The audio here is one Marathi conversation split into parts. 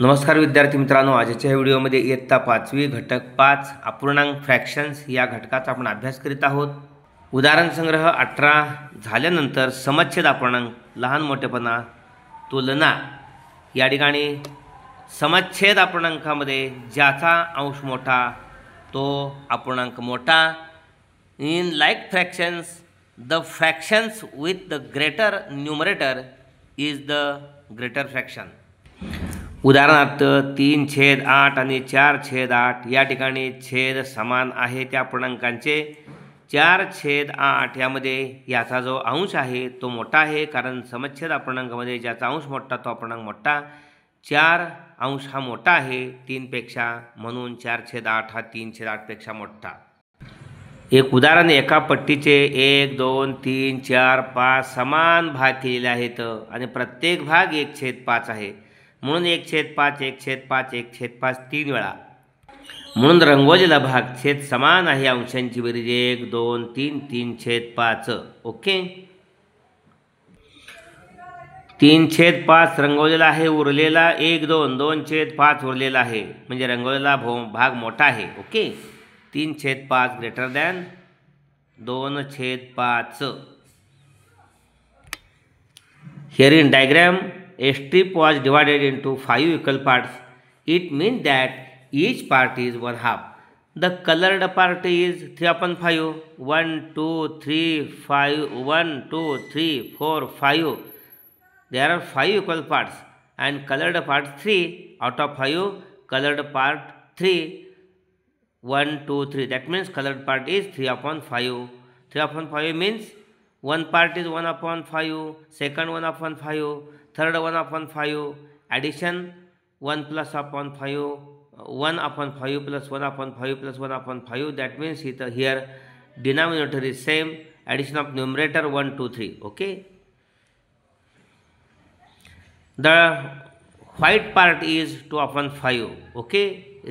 नमस्कार विद्यार्थी मित्रांनो, आजच्या व्हिडिओमध्ये इयत्ता 5वी घटक 5 अपूर्णांक फ्रॅक्शन्स या घटकाचा आपण अभ्यास करीत आहोत। उदाहरण संग्रह 18 झाल्यानंतर समच्छेद अपूर्णांक, लहान मोठेपणा, तुलना या ठिकाणी समच्छेद अपूर्णांकामध्ये ज्याचा अंश मोठा तो अपूर्णांक मोठा। In like fractions the fractions with the greater numerator is the greater fraction. उदाहरणार्थ 3/8 आणि 4/8 या ठिकाणी छेद समान आहे त्या पूर्णांकांचे। 4/8 यामध्ये याचा जो अंश आहे तो मोठा आहे, कारण समच्छेद अपूर्णांकामध्ये ज्याचा अंश मोठा तो अपूर्णांक मोठा। 4 अंश हा मोठा आहे 3 पेक्षा, म्हणून 4/8 हा 3/8 पेक्षा मोठा। एक उदाहरण, एका पट्टीचे 1 2 3 4 5 समान भाग केलेले आहेत आणि प्रत्येक भाग 1/5 आहे, म्हणून 1/5 1/5 1/5 3 वेळा। म्हणून रंगवलेला भाग छेद समान आहे, अंशांची बेरीज 1 2 3 3/5। ओके, 3/5 रंगवलेला आहे, उरलेला 1 2 2/5 उरलेला आहे, म्हणजे रंगवलेला भाग मोठा आहे। Okay, 3/5 greater than 2/5। Here in diagram, a strip was divided into 5 equal parts. It means that each part is 1/2. The colored part is 3/5. 1 2 3 5 1 2 3 4 5. There are 5 equal parts and colored part 3 out of 5. Colored part 3 1 2 3. That means colored part is 3/5. 3/5 means one part is 1/5, second 1/5, third 1/5, addition 1 plus 1/5, 1/5 plus 1/5 plus 1/5. That means here denominator is same, addition of numerator 1 2 3. Okay, the white part is 2/5. Okay,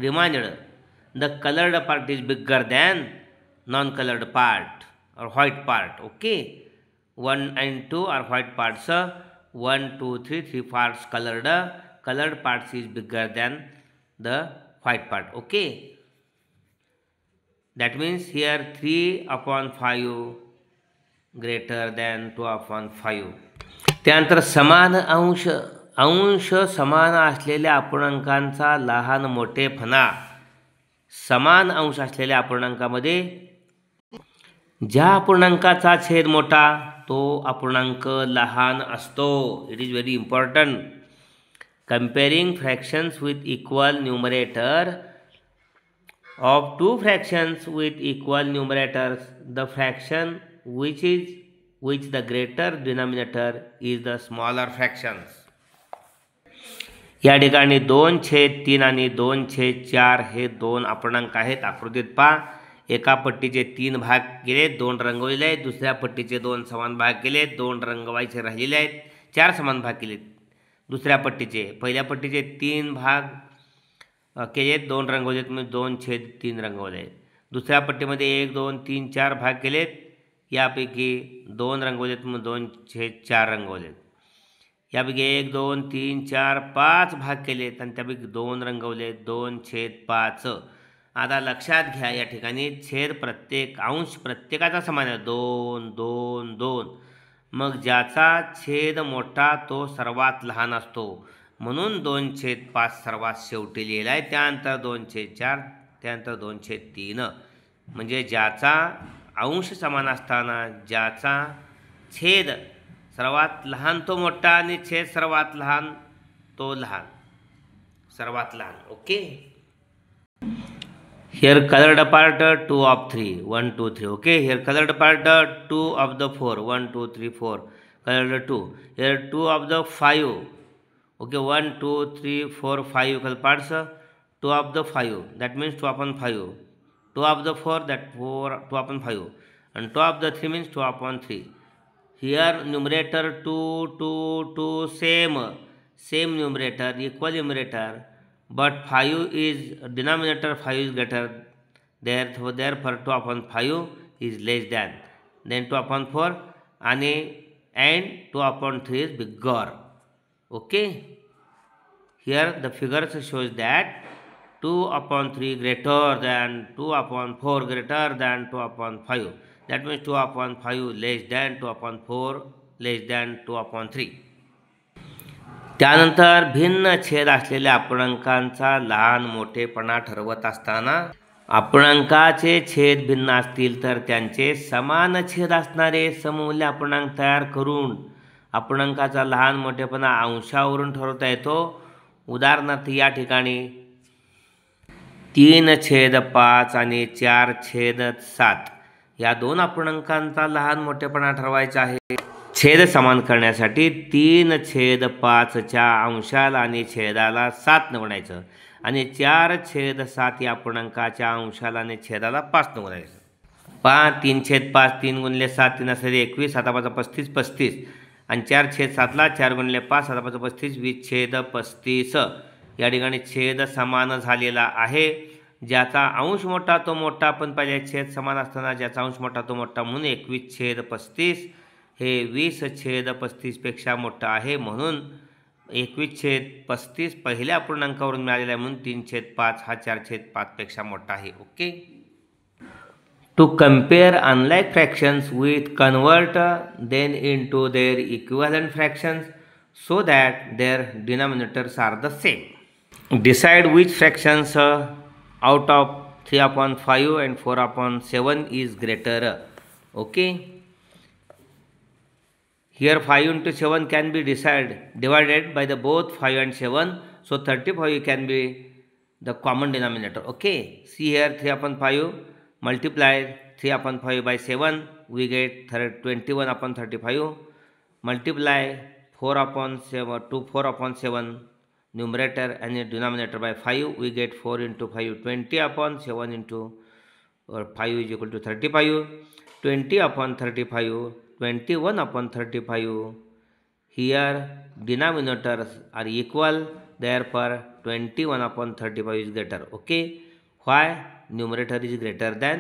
reminder, the colored part is bigger than non-colored part or white part. Okay, 1 and 2 are white parts. 1 2 3 3 parts colored. Colored parts is bigger than the white part. Okay, that means here 3/5 greater than 2/5. त्यानंतर समान अंश समान असलेल्या अपूर्णांकांचा लहान मोठेपणा। समान अंश असलेल्या अपूर्णांकामध्ये ज्या अपूर्णांकाचा छेद मोठा तो अपूर्णांक लहान असतो। It is very important. Comparing fractions with equal numerator of 2 fractions with equal numerators, the fraction which the greater denominator is the smaller fractions. या ठिकाणी 2/3 आणि 2/4 हे दोन अपूर्णांक आहेत। आकृतीत पहा, एका पट्टीचे 3 भाग केलेत, 2 रंगवलेले आहेत। दुसऱ्या पट्टीचे 2 समान भाग केलेत, 2 रंगवायचे राहिलेले आहेत। 4 समान भाग केलेत दुसऱ्या पट्टीचे। पहिल्या पट्टीचे 3 भाग केलेत, 2 रंगवलेत, म्हणजे 2/3 रंगवले आहेत। दुसऱ्या पट्टीमध्ये 1 2 3 4 भाग केलेत, यापैकी 2 रंगवलेत, मग 2/4 रंगवलेत। यापैकी 1 2 3 4 5 भाग केलेत आणि त्यापैकी 2 रंगवलेत, 2/5। आता लक्षात घ्या, या ठिकाणी छेद अंश प्रत्येकाचा समान आहे, 2 2 2। मग ज्याचा छेद मोठा तो सर्वात लहान असतो, म्हणून 2/5 सर्वात शेवटी लिहिला आहे। त्यानंतर 2/4, त्यानंतर 2/3। म्हणजे ज्याचा अंश समान असताना ज्याचा छेद सर्वात लहान तो मोठा आणि छेद सर्वात लहान तो लहान, सर्वात लहान। Okay, here colored part 2 of 3 1 2 3. Okay, here colored part 2 of the 4 1 2 3 4, colored 2. Here 2 of the 5. Okay, 1 2 3 4 5 equal parts. 2 of the 5, that means 2/5. 2 of the 4, that 2/5, and 2 of the 3 means 2/3. Here numerator 2 2 2 same numerator, equal numerator, but 5 is denominator, 5 is greater, therefore 2/5 is less than 2/4 and 2/3 is bigger. Okay, Here the figures shows that 2/3 greater than 2/4 greater than 2/5. That means 2/5 less than 2/4 less than 2/3. त्यानंतर भिन्न छेद असलेल्या अपूर्णांकांचा लहान मोठेपणा ठरवत असताना अपूर्णांकाचे छेद भिन्न असतील तर त्यांचे समान छेद असणारे सममूल्य अपूर्णांक तयार करून अपूर्णांकाचा लहान मोठेपणा अंशावरून ठरवता येतो. उदाहरणार्थ या ठिकाणी 3/5 आणि 4/7 या दोन अपूर्णांकांचा लहान मोठेपणा ठरवायचा आहे. छेद समान करण्यासाठी 3/5च्या अंशाला आणि छेदाला 7 ने गुणायचं आणि 4/7 या अपूर्णांकाच्या अंशाला आणि छेदाला 5 ने गुणायचं. 3/5 3 × 7 3 असले 21 7 35 35 आणि 4/7ला 4 × 5 7 35 20/35. या ठिकाणी छेद समान झालेला आहे. ज्याचा अंश मोठा तो मोठा, पण पाहिजे छेद समान असताना ज्याचा अंश मोठा तो मोठा, म्हणून 21/35 हे 20/35 पेक्षा मोठा आहे. म्हणून 21/35 पहिल्या अपूर्णांकावरून मिळालेला आहे, म्हणून 3/5 हा 4/5 पेक्षा मोठा आहे. Okay. To compare unlike fractions with convert them into their equivalent fractions so that their denominators are the same. Decide which fractions out of 3/5 and 4/7 is greater. Okay. Here 5 into 7 can be divided by the both 5 and 7. So 35 can be the common denominator. Okay. See here 3/5 multiply 3/5 by 7, we get 21/35. Multiply 4/7 numerator and denominator by 5, we get 4 into 5 20/7 into 5 is equal to 35. 20/35 21/35. Here denominators are equal, therefore 21/35 is greater. Okay. Why? Numerator is greater than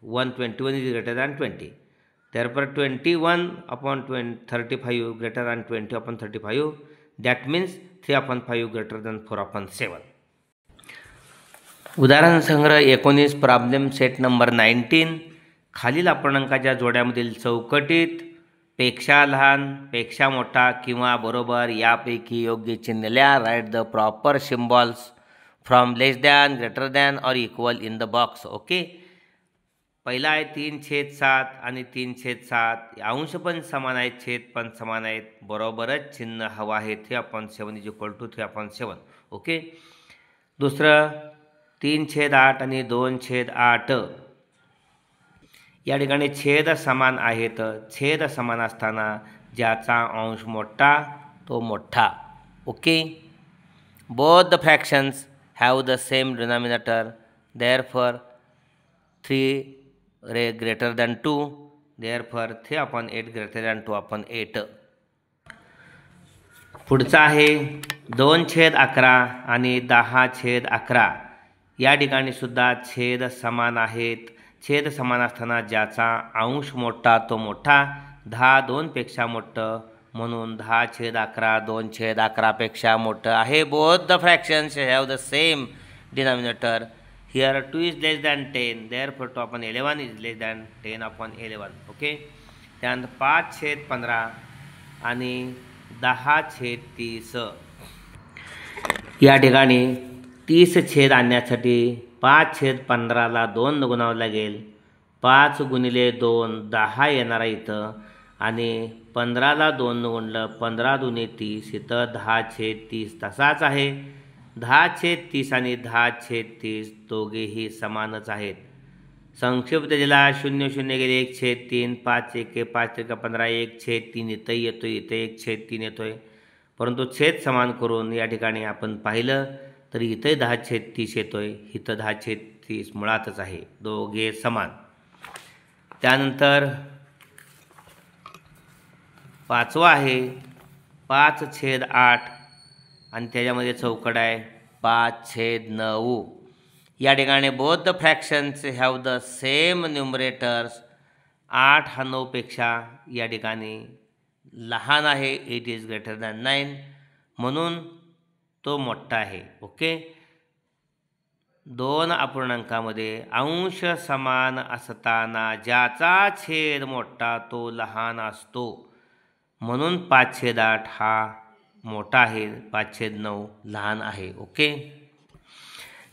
21 is greater than 20. Therefore 21/35 greater than 20/35. That means 3/5 greater than 4/7. उदाहरण संग्रह 19. Problem set number 19. खालील अपूर्णांकाच्या जोड्यामधील चौकटीत पेक्षा लहान, पेक्षा मोठा किंवा बरोबर यापैकी योग्य चिन्ह लिहा. Write the proper symbols from less than, greater than और equal in the box. Okay. पहिला आहे 3/7 आणि 3/7. अंश पण समान आहेत, छेद पण समान आहेत, बरोबरच चिन्ह हवं आहे. 3/7 इज इक्वल टू 3/7. ओके. दुसरं 3/8 आणि 2/8. या ठिकाणी छेद समान आहेत. छेद समान असताना ज्याचा अंश मोठा तो मोठा. Okay. Both the fractions have the same denominator, therefore 3 greater than 2, therefore 3/8 greater than 2/8. पुढचा आहे 2/11 आणि 10/11. या ठिकाणी सुद्धा छेद समान आहेत. छेद समान असताना ज्याचा अंश मोठा तो मोठा. 10 2 पेक्षा मोठं, म्हणून 10/11 2/11 पेक्षा मोठं आहे. Both the fractions have the same denominator. Here 2 is less than 10, therefore 2/11 is less than 10/11. Okay. त्यानंतर 5/15 आणि 10/30. या ठिकाणी 30 छेद आणण्यासाठी 5/15ला 2 ने गुणावं लागेल. 5 × 2 10 येणार आहे इथं, आणि 15ला 2 ने गुणलं 15 2 30. इथं 10/30 तसाच आहे. 10/30 आणि 10/30 दोघेही समानच आहेत. संक्षिप्त दिला 0 0 गेले 1/3. 5 1 5 3 15 1/3 इथं येतोय, इथं 1/3 येतोय. परंतु छेद समान करून या ठिकाणी आपण पाहिलं तर इथं 10/30 येतोय, इथं 10/30 मुळातच आहे. दोघे समान. त्यानंतर 5वा आहे 5/8 आणि त्याच्यामध्ये चौकट आहे 5/9. या ठिकाणी both the fractions have the same numerators. 8 हा 9 पेक्षा या ठिकाणी लहान आहे. 8 इज ग्रेटर दॅन 9, म्हणून तो मोठा आहे. ओके. दोन अपूर्णांकामध्ये अंश समान असताना ज्याचा छेद मोठा तो लहान असतो, म्हणून 5/8 हा मोठा आहे, 5/9 लहान आहे. ओके.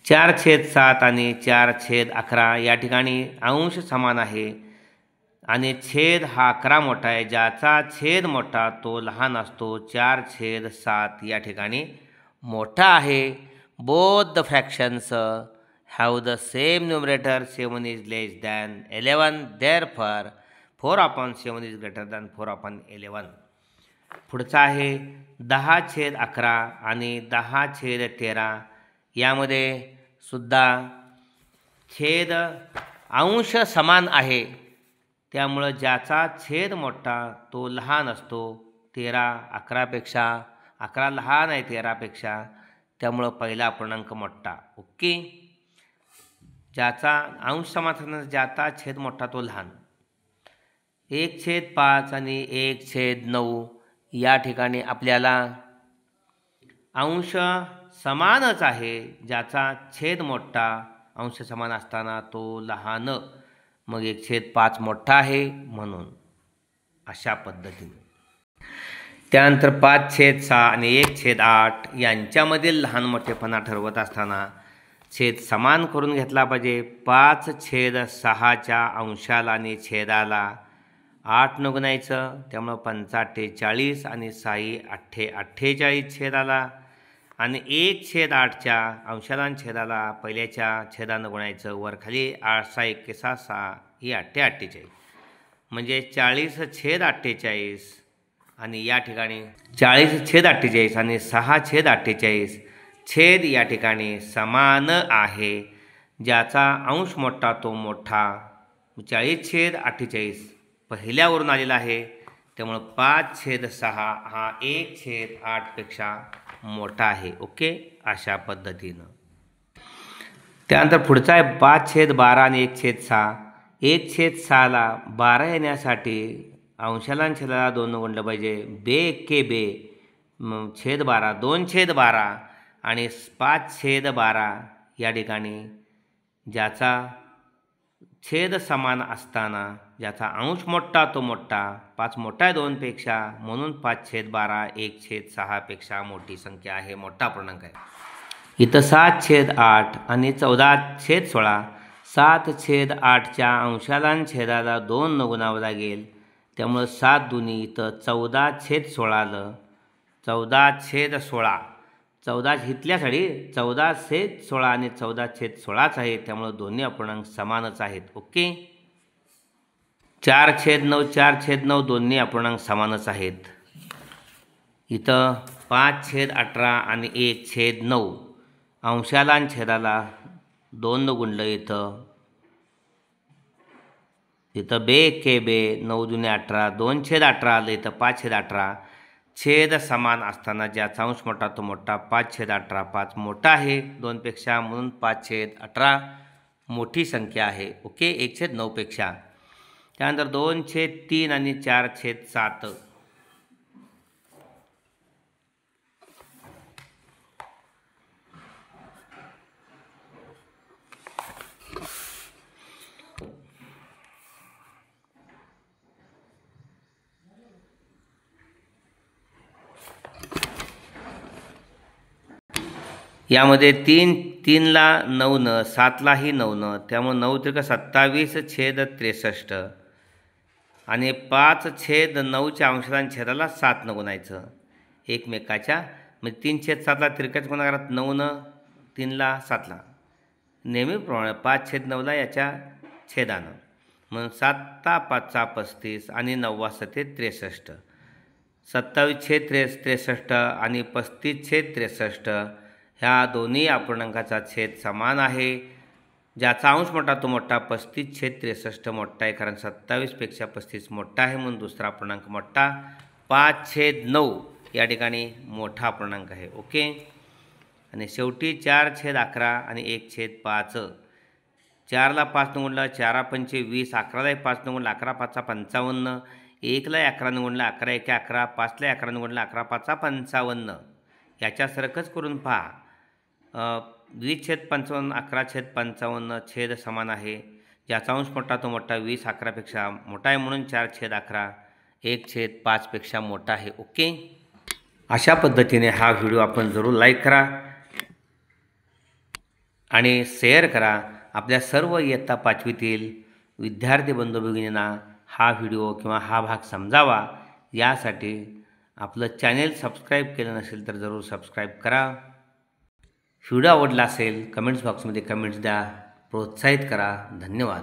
4/7 आणि 4/11 या ठिकाणी अंश समान आहे आणि छेद हा 11 मोठा आहे, ज्याचा छेद मोठा तो लहान असतो. 4/7 या ठिकाणी मोठा आहे. Both the fractions have the same numerator. 7 is less than 11. Therefore 4/7 is greater than 4/11. पुढचा आहे 10/11 आणि 10/13. यामध्ये सुद्धा छेद अंश समान आहे, त्यामुळं ज्याचा छेद मोठा तो लहान असतो. 13 11पेक्षा 11 लहान आहे 13पेक्षा, त्यामुळं पहिला अपूर्णांक मोठा. ओके. ज्याचा अंश समान असताना ज्याचा छेद मोठा तो लहान. 1/5 आणि 1/9 या ठिकाणी आपल्याला अंश समानच आहे, ज्याचा छेद मोठा अंश समान असताना तो लहान, मग 1/5 मोठा आहे म्हणून अशा पद्धतीने. त्यानंतर 5/6 आणि 1/8 यांच्यामधील लहान मोठेपणा ठरवत असताना छेद समान करून घेतला पाहिजे. 5/6च्या अंशाला आणि छेदाला 8 न गुणायचं, त्यामुळं 5/48 आणि 6/48 छेदाला, आणि 1/8च्या अंशाला आणि छेदाला पहिल्याच्या छेदानं गुणायचं. वर खाली 6/1 ही 8/48, म्हणजे 40/48 आणि या ठिकाणी 40/48 आणि 6/48 छेद या ठिकाणी समान आहे. ज्याचा अंश मोठा तो मोठा. 40/48 पहिल्यावरून आलेला आहे, त्यामुळं 5/6 हा 1/8पेक्षा मोठा आहे. ओके. अशा पद्धतीनं. त्यानंतर पुढचा आहे 5/12 आणि 1/6. 1/6ला 12 येण्यासाठी अंशाला आणि छेदाला 2 न गुणलं पाहिजे. बे एक्के बे, छेद 12, 2/12 आणि 5/12 या ठिकाणी ज्याचा छेद समान असताना ज्याचा अंश मोठा तो मोठा. 5 मोठा आहे 2पेक्षा, म्हणून 5/12 1/6पेक्षा मोठी संख्या आहे, मोठा पूर्णांक आहे. इथं 7/8 आणि 14/16. 7/8च्या अंशाला आणि छेदाला 2 न गुणावं लागेल, त्यामुळं 7 दुनी इथं 14/16 आलं. 14/16 14 इथल्यासाठी 14/16 आणि 14/16 आहे, त्यामुळं दोन्ही अपूर्णांक समानच आहेत. ओके. 4/9 4/9 दोन्ही अपूर्णांक समानच आहेत. इथं 5/18 आणि 1/9 अंशाला आणि छेदाला 2 न गुणलं. इथं बे एक्के बे, 9 दुने 18, 2/18 आलं. इथं 5/18 छेद समान असताना ज्याचा अंश मोठा तो मोठा. 5/18 5 मोठा आहे 2पेक्षा, म्हणून 5/18 मोठी संख्या आहे. ओके. 1/9पेक्षा. त्यानंतर 2/3 आणि 4/7. यामध्ये 3ला 9 7लाही 9, त्यामुळे 9×27 आणि 5/9च्या अंशाला आणि छेदाला 7 न गुणायचं एकमेकाच्या. म्हणजे 3/7ला तिरक्याच गुणाकारात 9 3ला 7ला, नेहमीप्रमाणे 5/9ला याच्या छेदानं, म्हणून 7×5 35 आणि 9×7 63. 27/63 आणि 35/63 ह्या दोन्ही अपूर्णांकाचा छेद समान आहे. ज्याचा अंश मोठा तो मोठा. 35/63 मोठा आहे, कारण 27पेक्षा 35 मोठा आहे, म्हणून दुसरा अपूर्णांक मोठा. 5/9 या ठिकाणी मोठा अपूर्णांक आहे. ओके. आणि शेवटी 4/11 आणि 1/5. 4ला 5 न गुणलं 4×5 20, 11ला 5 न गुणलं 11×5 55, 1ला 11 न गुणलं 11×1 11, 5ला 11 न गुणलं 11×5 55. याच्यासारखंच करून पहा. 20/55 11/55 छेद समान आहे. ज्याचा अंश मोठा तो मोठा 20 11पेक्षा मोठा आहे म्हणून 4/11 1/5 पेक्षा मोठा आहे. ओके. अशा पद्धतीने हा व्हिडिओ आपण जरूर लाईक करा आणि शेअर करा. आपल्या सर्व इयत्ता 5वीतील विद्यार्थी बंधू भगिनींना हा व्हिडिओ किंवा हा भाग समजावा यासाठी आपलं चॅनेल सबस्क्राईब केलं नसेल तर जरूर सबस्क्राईब करा. व्हिडिओ आवडला असेल कमेंट्स बॉक्समध्ये कमेंट्स द्या, प्रोत्साहित करा. धन्यवाद.